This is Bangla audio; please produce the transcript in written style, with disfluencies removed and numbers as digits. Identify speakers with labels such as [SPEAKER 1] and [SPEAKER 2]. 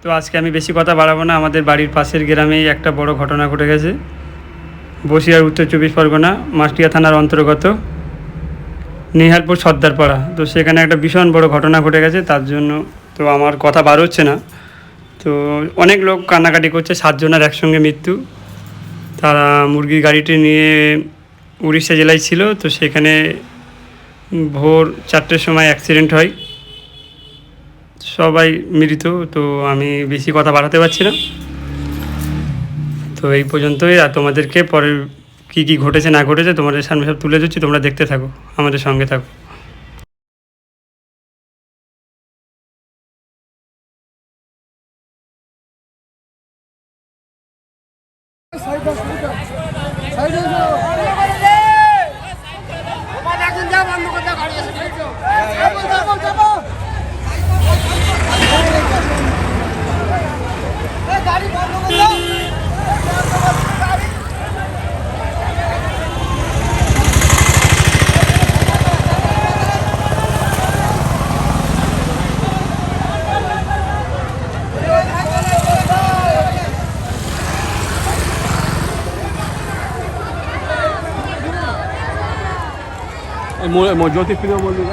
[SPEAKER 1] তো আজকে আমি বেশি কথা বাড়াবো না, আমাদের বাড়ির পাশের গ্রামেই একটা বড় ঘটনা ঘটে গেছে। বসিরহাট উত্তর 24 পরগনা মাসটিয়া থানার অন্তর্গত নিহালপুর সর্দারপাড়া। তো সেখানে একটা ভীষণ বড় ঘটনা ঘটে গেছে, তার জন্য তো আমার কথা বার হচ্ছে না। তো অনেক লোক কান্নাকাটি করছে, 7 জনের একসঙ্গে মৃত্যু। তারা মুরগির গাড়িটি নিয়ে উড়িষ্যা জেলায় ছিল, তো সেখানে ভোর 4টের সময় অ্যাক্সিডেন্ট হয়, সবাই মৃত। তো আমি বেশি কথা বাড়াতে পারছি না, তো এই পর্যন্তই। আর তোমাদেরকে পরের কী কী ঘটেছে না ঘটেছে তোমাদের সামনে সব তুলে ধরছি, তোমরা দেখতে থাকো, আমাদের সঙ্গে থাকো।
[SPEAKER 2] জ্যোতিপ্রিয় মল্লিক